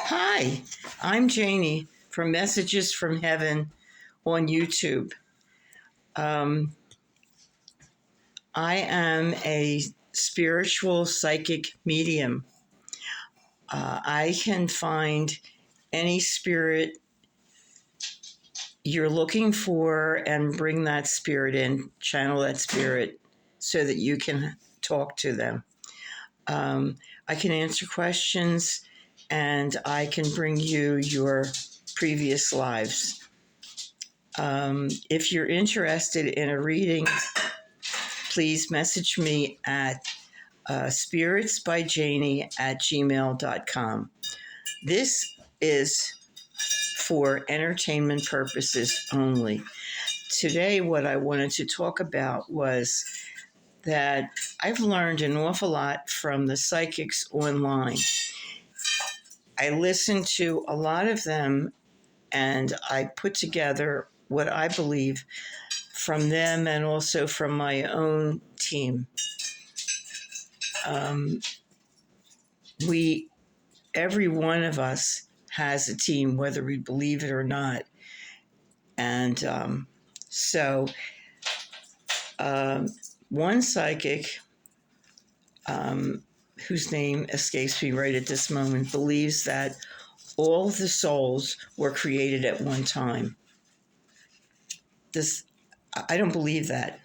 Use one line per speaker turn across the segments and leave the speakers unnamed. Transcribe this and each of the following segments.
Hi, I'm Jaynee from Messages from Heaven on YouTube. Um, I am a spiritual psychic medium. I can find any spirit you're looking for and bring that spirit in, channel that spirit so that you can talk to them. I can answer questions and I can bring you your previous lives. If you're interested in a reading, please message me at spiritsbyjaynee@gmail.com. This is for entertainment purposes only. Today, what I wanted to talk about was that I've learned an awful lot from the psychics online. I listened to a lot of them and I put together what I believe from them and also from my own team. Um, every one of us has a team, whether we believe it or not. And so one psychic, whose name escapes me right at this moment, believes that all the souls were created at one time. I don't believe that.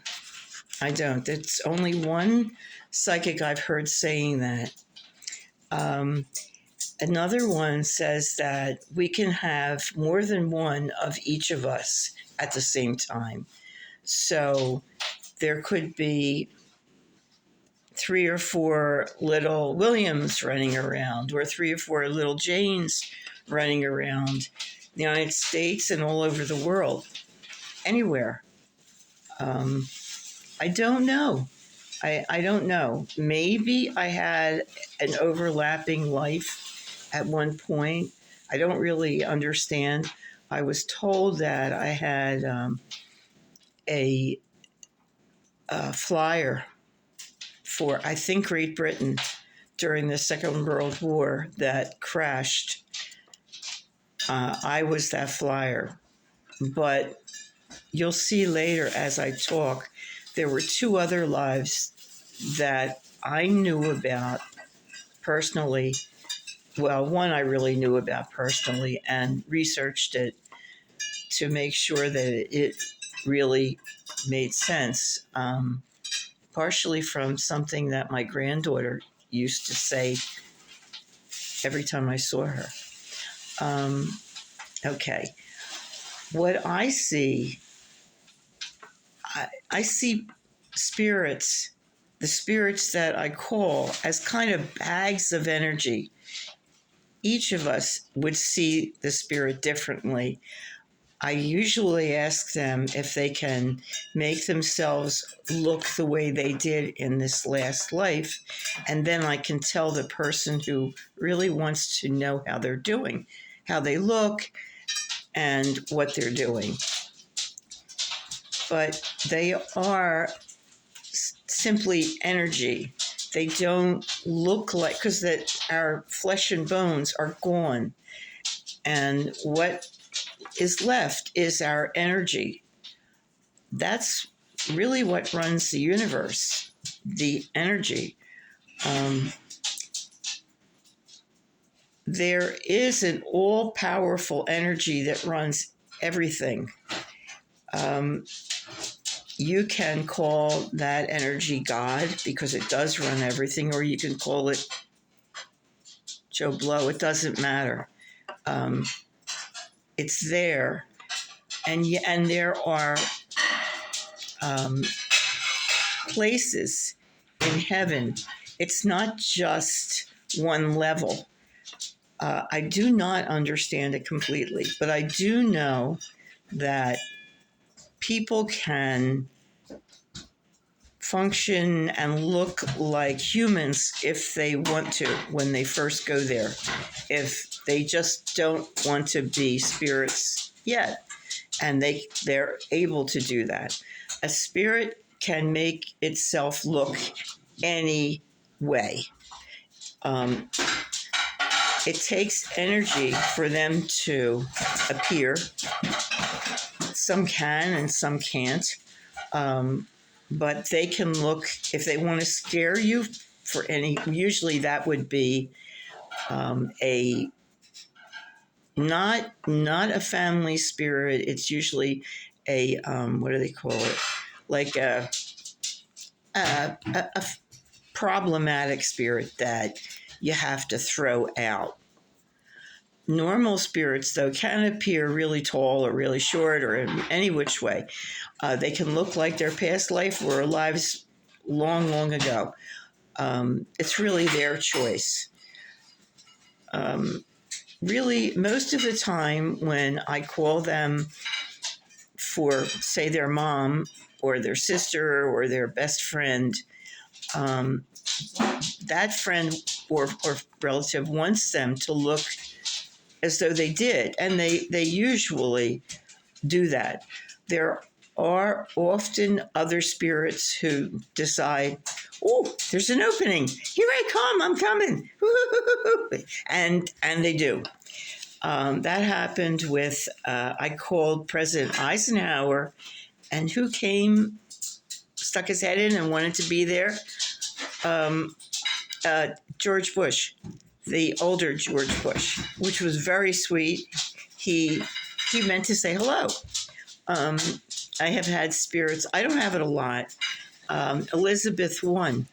I don't. It's only one psychic I've heard saying that. Another one says that we can have more than one of each of us at the same time. So there could be 3 or 4 little Williams running around, or 3 or 4 little Janes running around the United States and all over the world, anywhere. I don't know. I don't know. Maybe I had an overlapping life at one point. I don't really understand. I was told that I had a flyer for, I think, Great Britain during the Second World War that crashed. I was that flyer. But you'll see later as I talk, there were 2 other lives that I knew about personally. Well, one I really knew about personally and researched it to make sure that it really made sense, partially from something that my granddaughter used to say every time I saw her. Okay. What I see, I see spirits, the spirits that I call, as kind of bags of energy. Each of us would see the spirit differently. I usually ask them if they can make themselves look the way they did in this last life, and then I can tell the person who really wants to know how they're doing, how they look, and what they're doing. But they are simply energy. They don't look like, because our flesh and bones are gone. And what is left is our energy. That's really what runs the universe, the energy. There is an all-powerful energy that runs everything. You can call that energy God because it does run everything, or you can call it Joe Blow. It doesn't matter. It's there, and there are places in heaven. It's not just one level. I do not understand it completely, but I do know that people can function and look like humans if they want to when they first go there, if they just don't want to be spirits yet, and they're able to do that. A spirit can make itself look any way. it takes energy for them to appear. Some can and some can't. But they can look, if they want to scare you for any, usually that would be a not a family spirit. It's usually a what do they call it? Like a problematic spirit that you have to throw out. Normal spirits, though, can appear really tall or really short or in any which way. They can look like their past life or lives long, long ago. It's really their choice. Really, most of the time when I call them for, say, their mom or their sister or their best friend, that friend or relative wants them to look as though they did, and they usually do that. There are often other spirits who decide, oh, there's an opening. Here I come. I'm coming. and they do. That happened with, I called President Eisenhower, and who came, stuck his head in and wanted to be there? George Bush, the older George Bush, which was very sweet. He meant to say hello. I have had spirits. I don't have it a lot. Elizabeth I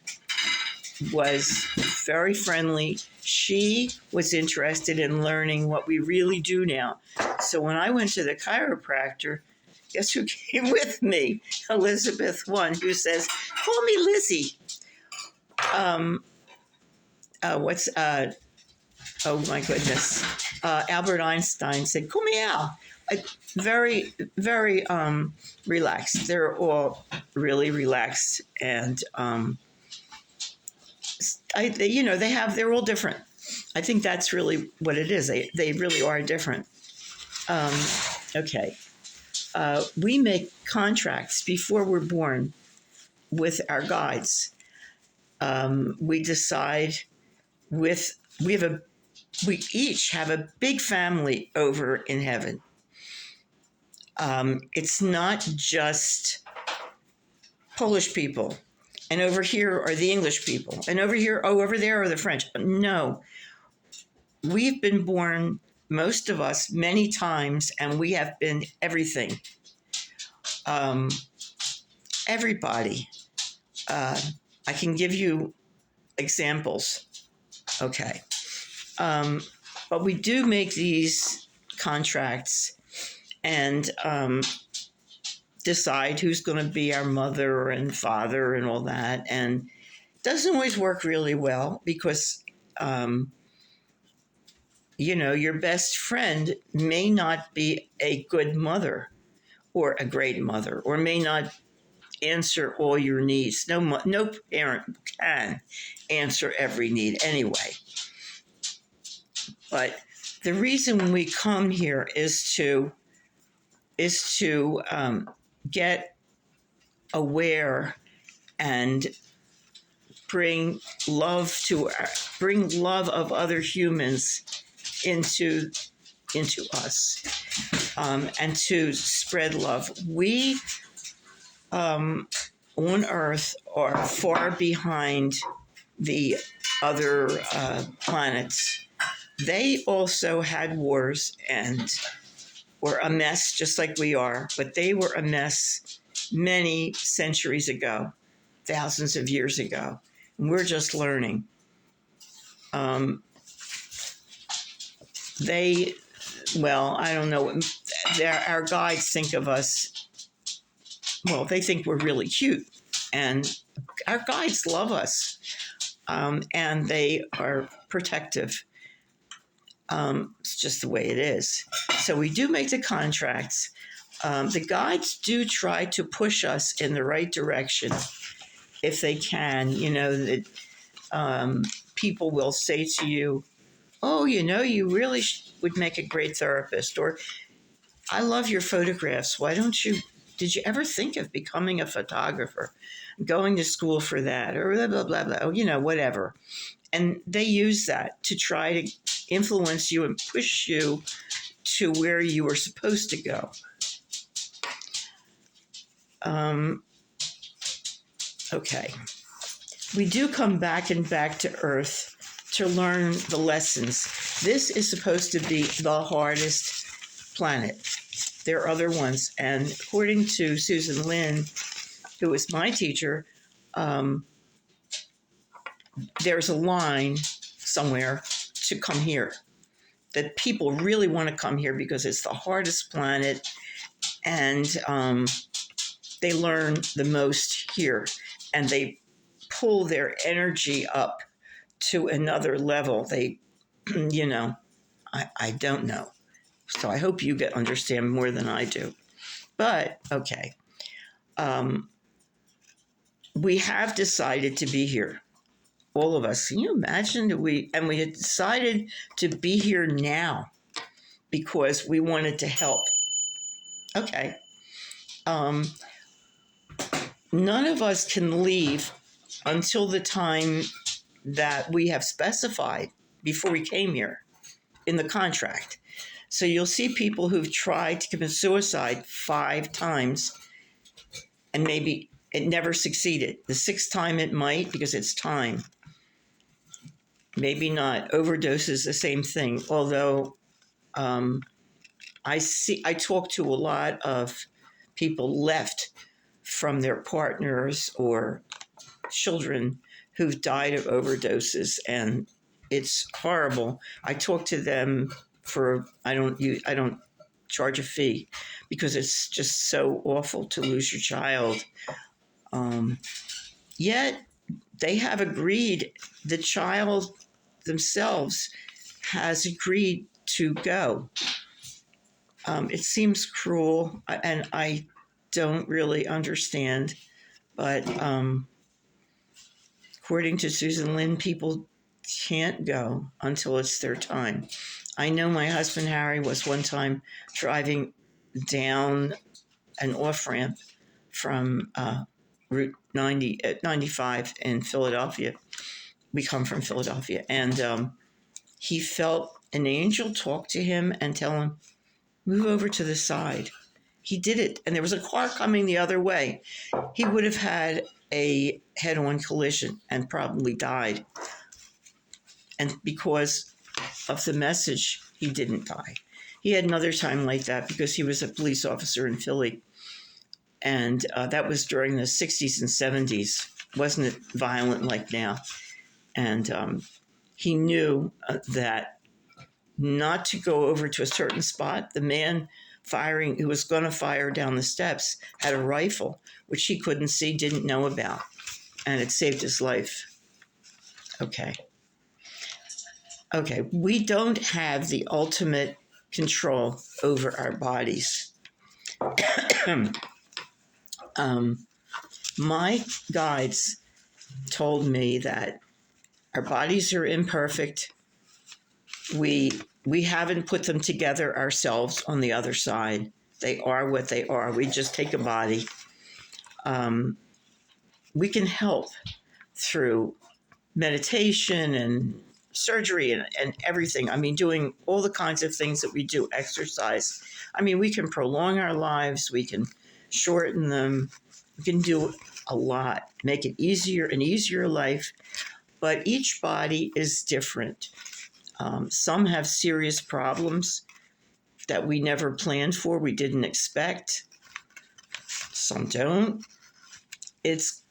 was very friendly. She was interested in learning what we really do now. So when I went to the chiropractor, guess who came with me? Elizabeth I, who says, call me Lizzie. Oh my goodness. Albert Einstein said, come here. Very, very relaxed. They're all really relaxed, and they're all different. I think that's really what it is. They really are different. Okay. We make contracts before we're born with our guides. We decide we each have a big family over in heaven. It's not just Polish people, and over here are the English people, and over here, over there are the French. No, we've been born, most of us, many times, and we have been everything. Everybody. I can give you examples. Okay. But we do make these contracts and decide who's going to be our mother and father and all that. And it doesn't always work really well because, your best friend may not be a good mother or a great mother, or may not answer all your needs. No parent can answer every need anyway. But the reason we come here is to get aware and bring love of other humans into us, and to spread love. We on Earth are far behind the other planets. They also had wars and were a mess just like we are, but they were a mess many centuries ago, thousands of years ago. And we're just learning. I don't know, our guides think of us, they think we're really cute. And our guides love us, and they are protective. It's just the way it is. So we do make the contracts. The guides do try to push us in the right direction if they can. That people will say to you, oh, you really would make a great therapist. Or, I love your photographs. Did you ever think of becoming a photographer, going to school for that, or blah, blah, blah, blah, whatever. And they use that to try to influence you and push you to where you were supposed to go. Okay. We do come back and back to Earth to learn the lessons. This is supposed to be the hardest planet. There are other ones. And according to Susan Lynn, who was my teacher, there's a line somewhere to come here, that people really want to come here because it's the hardest planet, and they learn the most here, and they pull their energy up to another level. They, I don't know. So I hope you understand more than I do. But, okay. We have decided to be here. All of us. Can you imagine that we had decided to be here now because we wanted to help. Okay. None of us can leave until the time that we have specified before we came here in the contract. So you'll see people who've tried to commit suicide 5 times and maybe it never succeeded. The 6th time it might, because it's time. Maybe not. Overdoses, the same thing. Although I talk to a lot of people left from their partners or children who've died of overdoses, and it's horrible. I talk to them I don't charge a fee because it's just so awful to lose your child. Yet they have agreed, the child themselves has agreed to go. It seems cruel, and I don't really understand, but according to Susan Lynn, people can't go until it's their time. I know my husband Harry was one time driving down an off-ramp from Route 95 in Philadelphia. We come from Philadelphia. And he felt an angel talk to him and tell him, move over to the side. He did it. And there was a car coming the other way. He would have had a head-on collision and probably died. And because of the message, he didn't die. He had another time like that because he was a police officer in Philly. And that was during the 60s and 70s. Wasn't it violent like now? And he knew that not to go over to a certain spot. The man who was going to fire down the steps had a rifle, which he couldn't see, didn't know about. And it saved his life. Okay, we don't have the ultimate control over our bodies. My guides told me that our bodies are imperfect. We haven't put them together ourselves on the other side. They are what they are. We just take a body. We can help through meditation and surgery and everything. I mean, doing all the kinds of things that we do, exercise. I mean, we can prolong our lives. We can shorten them. We can do a lot, make it easier, an easier life. But each body is different. Some have serious problems that we never planned for, we didn't expect. Some don't. It's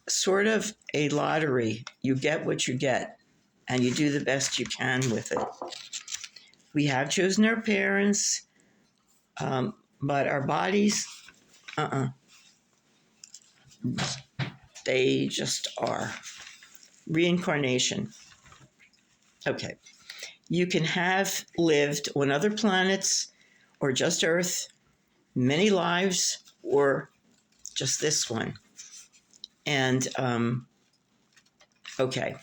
sort of a lottery. You get what you get, and you do the best you can with it. We have chosen our parents, but our bodies, they just are. Reincarnation. Okay. You can have lived on other planets or just Earth, many lives, or just this one. And, okay.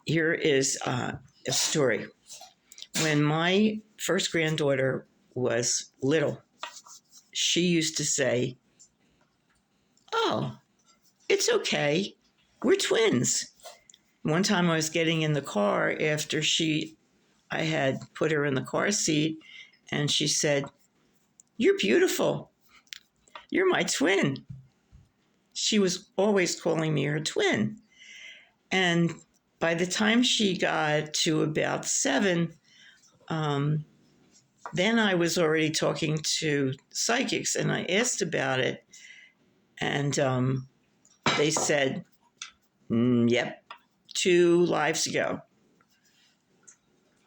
Here is a story. When my first granddaughter was little, she used to say, "Oh, it's okay. We're twins." One time I was getting in the car after I had put her in the car seat, and she said, "You're beautiful. You're my twin." She was always calling me her twin. And by the time she got to about 7, then I was already talking to psychics, and I asked about it, and they said, "Yep, 2 lives ago."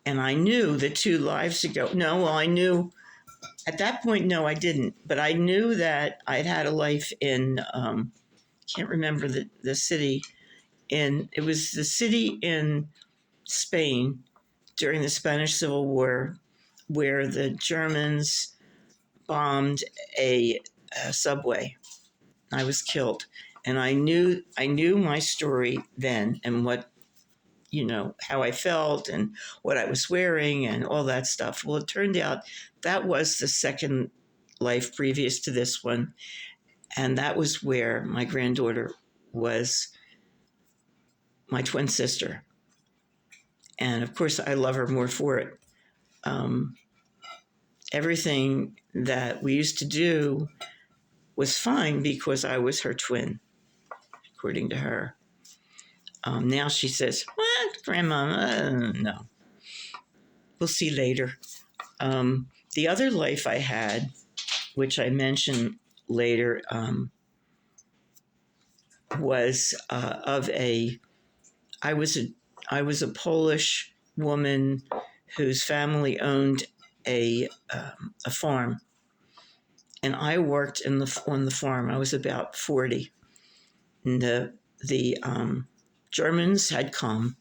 And I knew that 2 lives ago. No, well, I knew at that point. No, I didn't. But I knew that I'd had a life in. Can't remember the city. It was the city in Spain during the Spanish Civil War, where the Germans bombed a subway. I was killed, and I knew my story then, and what, how I felt and what I was wearing and all that stuff. Well, it turned out that was the second life previous to this one, and that was where my granddaughter was my twin sister, and of course I love her more for it. Everything that we used to do was fine because I was her twin, according to her. Now she says, "What, Grandma? No." We'll see later. The other life I had, which I mentioned later, was I was a Polish woman whose family owned a farm, and I worked on the farm. I was about 40, and the Germans had come,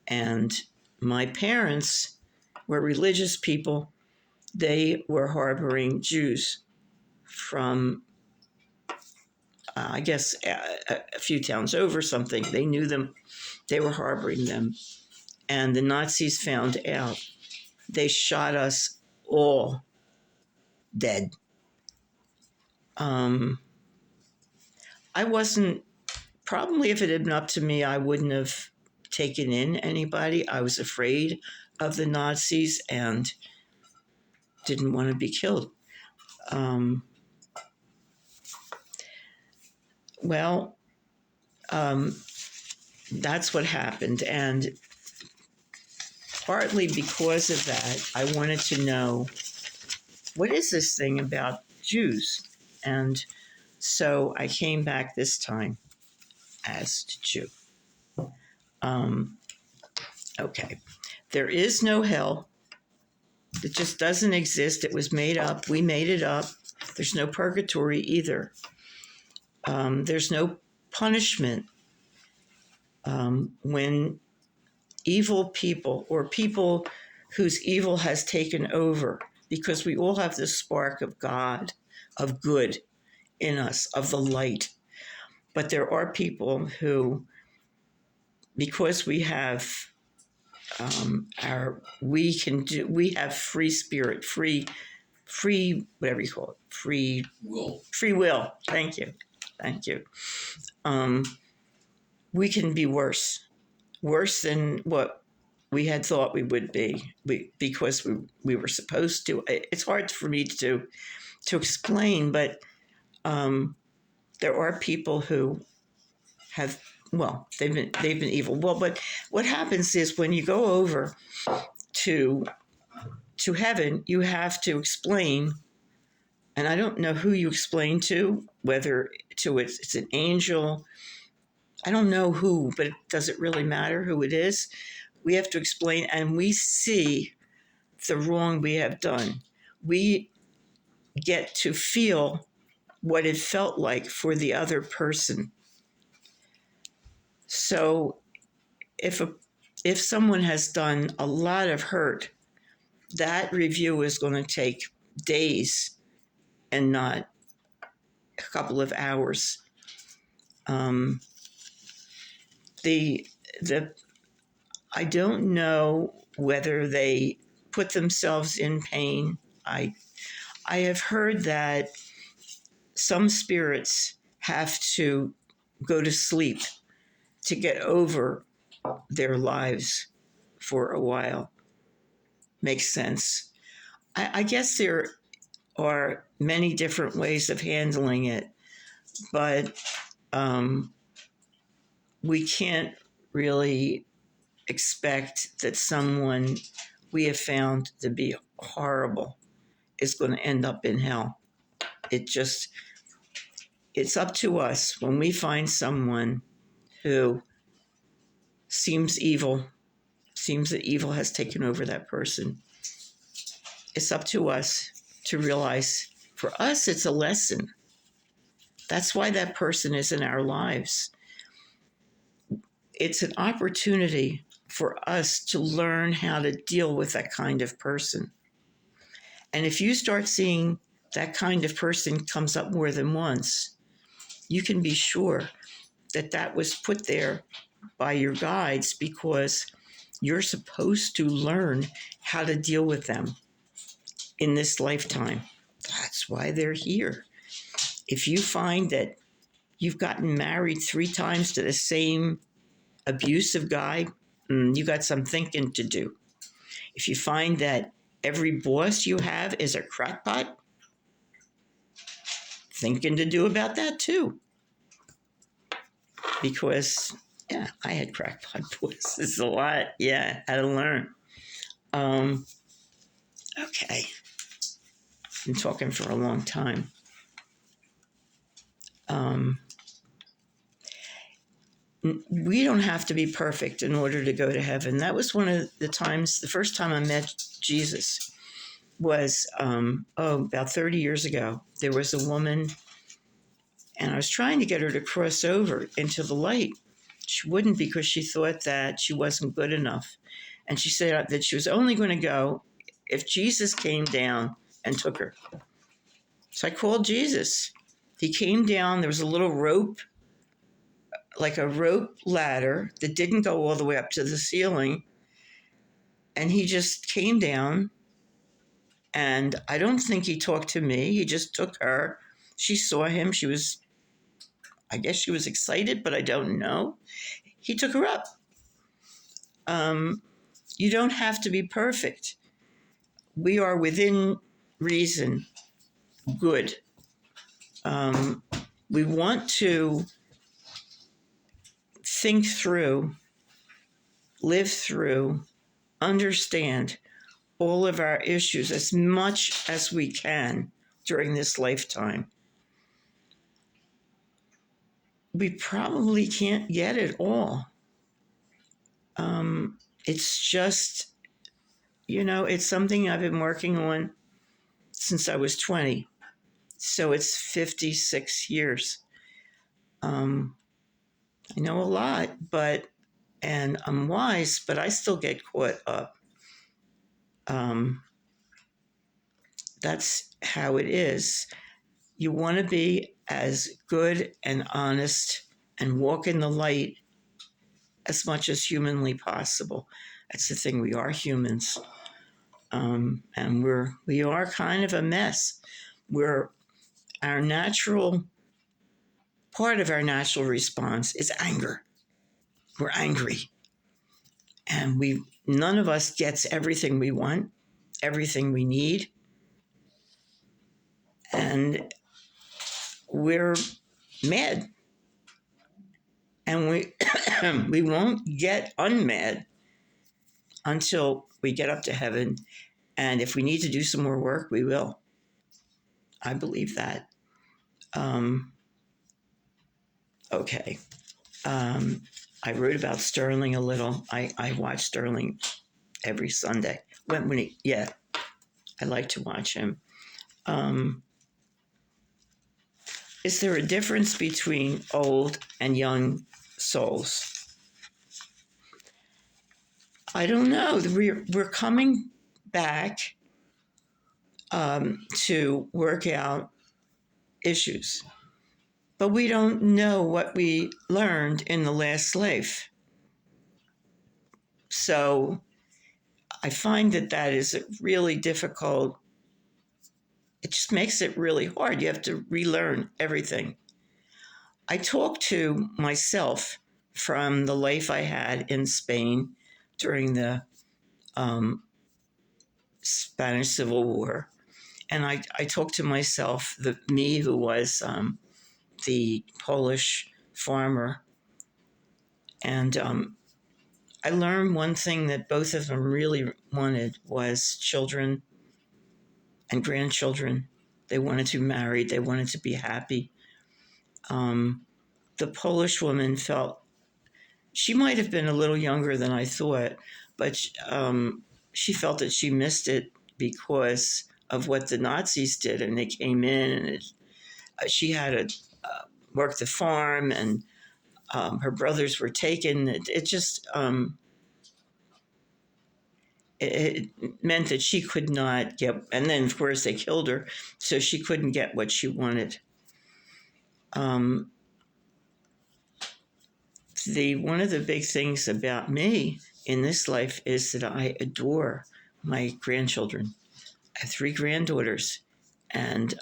and my parents were religious people. They were harboring Jews from, I guess, a few towns over something. They knew them. They were harboring them. And the Nazis found out. They shot us all dead. I wasn't, probably if it had been up to me, I wouldn't have taken in anybody. I was afraid of the Nazis and didn't want to be killed. Well, that's what happened. And partly because of that, I wanted to know, what is this thing about Jews? And so I came back this time as a Jew. Okay. There is no hell. It just doesn't exist. It was made up. We made it up. There's no purgatory either. There's no punishment when evil people, or people whose evil has taken over, because we all have this spark of God, of good in us, of the light. But there are people who, because we have we have free spirit, free, whatever you call it, free will. Thank you. We can be worse than what we had thought we would be, because we were supposed to. It's hard for me to explain, but there are people who have, well, they've been evil. Well, but what happens is when you go over to heaven, you have to explain, and I don't know who you explain to, whether it's an angel. I don't know who, but does it really matter who it is? We have to explain, and we see the wrong we have done. We get to feel what it felt like for the other person. So if someone has done a lot of hurt, that review is going to take days and not a couple of hours. I don't know whether they put themselves in pain. I have heard that some spirits have to go to sleep to get over their lives for a while. Makes sense. I guess there are many different ways of handling it, but we can't really expect that someone we have found to be horrible is going to end up in hell. It's up to us when we find someone who seems that evil has taken over that person. It's up to us to realize, for us, it's a lesson. That's why that person is in our lives. It's an opportunity for us to learn how to deal with that kind of person. And if you start seeing that kind of person comes up more than once, you can be sure that that was put there by your guides because you're supposed to learn how to deal with them in this lifetime. That's why they're here. If you find that you've gotten married 3 times to the same abusive guy, you got some thinking to do. If you find that every boss you have is a crackpot, thinking to do about that too. Because, yeah, I had crackpot bosses a lot. Yeah, had to learn. Okay. Been talking for a long time. We don't have to be perfect in order to go to heaven. That was one of the times, the first time I met Jesus was, about 30 years ago. There was a woman, and I was trying to get her to cross over into the light. She wouldn't because she thought that she wasn't good enough. And she said that she was only going to go if Jesus came down and took her. So I called Jesus. He came down. There was a little rope, like a rope ladder that didn't go all the way up to the ceiling. And he just came down. And I don't think he talked to me. He just took her. She saw him. I guess she was excited, but I don't know. He took her up. You don't have to be perfect. We are within reason good. We want to think through, live through, understand all of our issues as much as we can during this lifetime. We probably can't get it all. It's just, it's something I've been working on since I was 20. So it's 56 years. I know a lot, and I'm wise, but I still get caught up. That's how it is. You want to be as good and honest and walk in the light as much as humanly possible. That's the thing. We are humans, and we are kind of a mess. Part of our natural response is anger. We're angry, and none of us gets everything we want, everything we need, and we're mad. And we won't get unmad until we get up to heaven. And if we need to do some more work, we will. I believe that. Okay. I wrote about Sterling a little. I watch Sterling every Sunday. I like to watch him. Is there a difference between old and young souls? I don't know. We're coming back to work out issues, but we don't know what we learned in the last life. So I find that is really difficult. It just makes it really hard. You have to relearn everything. I talk to myself from the life I had in Spain during the Spanish Civil War. And I talked to myself, me who was the Polish farmer, and I learned one thing that both of them really wanted was children and grandchildren. They wanted to be married. They wanted to be happy. The Polish woman felt she might have been a little younger than I thought, but she felt that she missed it because of what the Nazis did, and they came in, and she had to work the farm, and her brothers were taken. It meant that she could not get, and then of course they killed her, so she couldn't get what she wanted. One of the big things about me in this life is that I adore my grandchildren. I have 3 granddaughters, and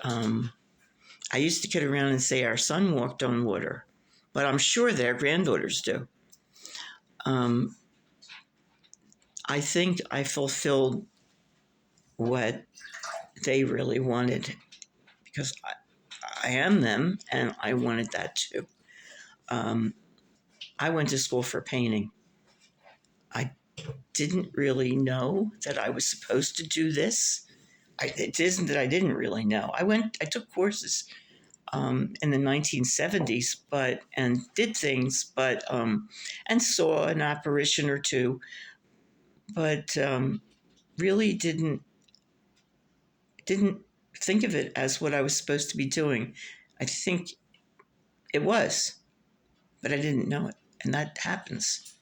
I used to kid around and say our son walked on water, but I'm sure their granddaughters do. I think I fulfilled what they really wanted because I am them, and I wanted that too. I went to school for painting. I didn't really know that I was supposed to do this. It isn't that I didn't really know. I took courses in the 1970s, and did things, and saw an apparition or two, but really didn't think of it as what I was supposed to be doing. I think it was, but I didn't know it, and that happens.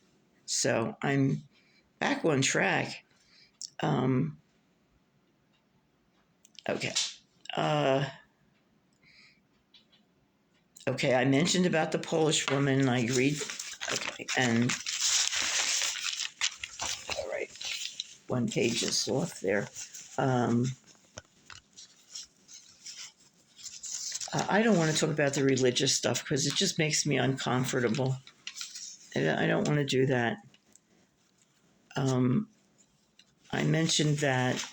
So I'm back on track. Okay. Okay, I mentioned about the Polish woman, and I agreed. Okay, and all right, one page is off there. I don't want to talk about the religious stuff because it just makes me uncomfortable. I don't want to do that. I mentioned that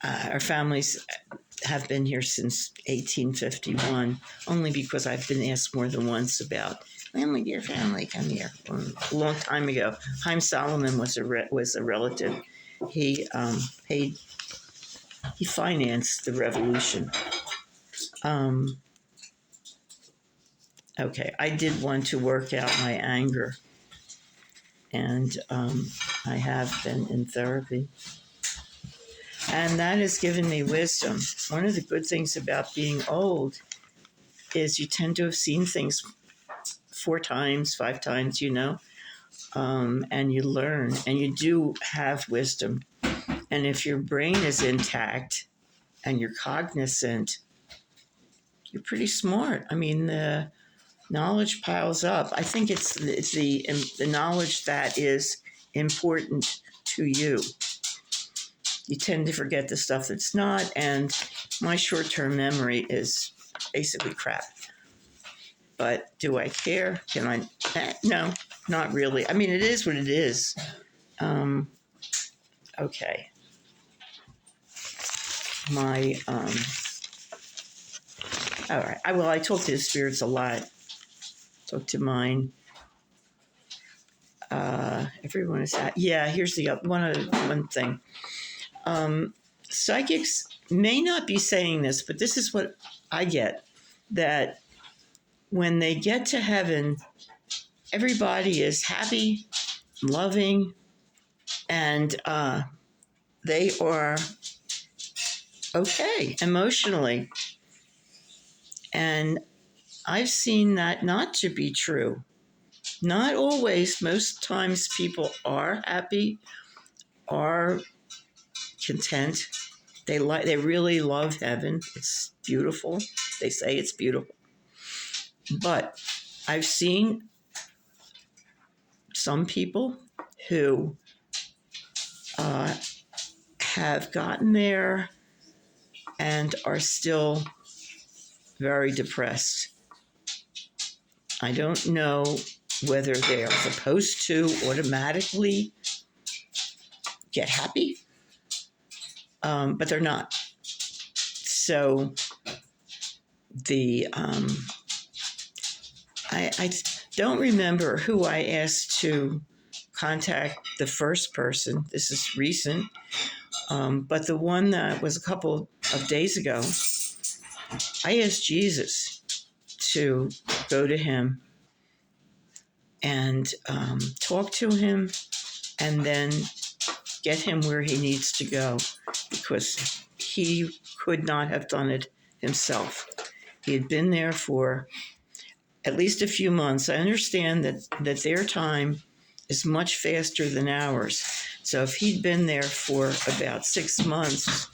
our families have been here since 1851, only because I've been asked more than once about, when will your family come here? A long time ago. Haim Solomon was a relative. He financed the revolution. Okay, I did want to work out my anger, and I have been in therapy. And that has given me wisdom. One of the good things about being old is you tend to have seen things 4 times, 5 times, and you learn, and you do have wisdom. And if your brain is intact and you're cognizant, you're pretty smart. I mean, the knowledge piles up. I think it's the knowledge that is important to you. You tend to forget the stuff that's not, and my short-term memory is basically crap. But do I care? Can I? No, not really. I mean, it is what it is. Okay. All right. I talk to the spirits a lot. Talk to mine. Everyone is at. Yeah, here's the one thing. Psychics may not be saying this, but this is what I get, that when they get to heaven, everybody is happy, loving, and they are okay emotionally. And I've seen that not to be true. Not always. Most times people are happy, are content. They really love heaven. It's beautiful. They say it's beautiful. But I've seen some people who have gotten there and are still very depressed. I don't know whether they are supposed to automatically get happy, but they're not. So I don't remember who I asked to contact the first person. This is recent, but the one that was a couple of days ago, I asked Jesus to go to him and talk to him and then get him where he needs to go, because he could not have done it himself. He had been there for at least a few months. I understand that their time is much faster than ours. So if he'd been there for about 6 months,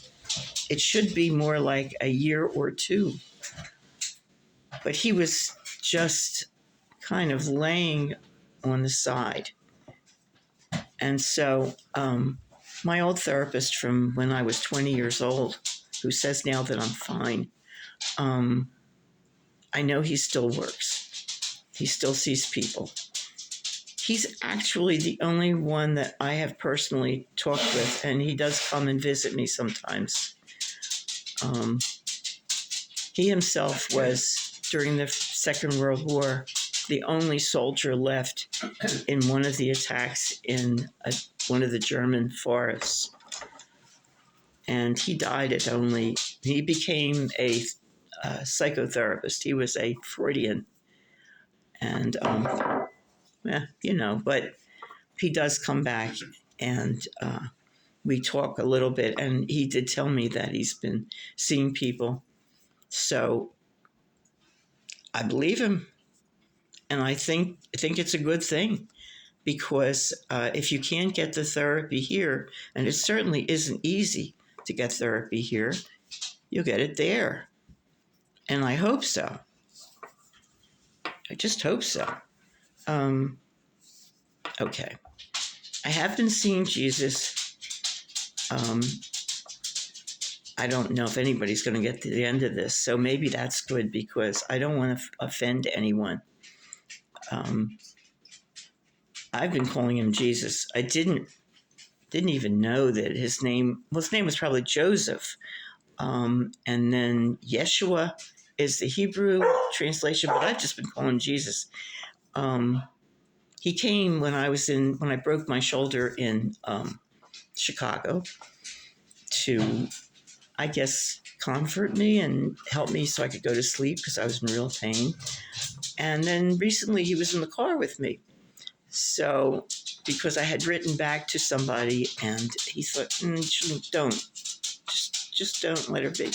it should be more like a year or two. But he was just kind of laying on the side. And so my old therapist from when I was 20 years old, who says now that I'm fine, I know he still works. He still sees people. He's actually the only one that I have personally talked with, and he does come and visit me sometimes. He himself was, during the Second World War, the only soldier left in one of the attacks in one of the German forests. And he died he became a psychotherapist. He was a Freudian. And, but he does come back, and we talk a little bit. And he did tell me that he's been seeing people. So I believe him. And I think it's a good thing, because if you can't get the therapy here, and it certainly isn't easy to get therapy here, you'll get it there. And I hope so. I just hope so. Okay. I have been seeing Jesus. I don't know if anybody's going to get to the end of this, so maybe that's good, because I don't want to offend anyone. I've been calling him Jesus. I didn't even know that his name was probably Joseph. And then Yeshua is the Hebrew translation, but I've just been calling him Jesus. He came when I broke my shoulder in Chicago to, I guess, comfort me and help me so I could go to sleep, because I was in real pain. And then recently he was in the car with me. So, because I had written back to somebody, and he thought, don't. Just don't let her be.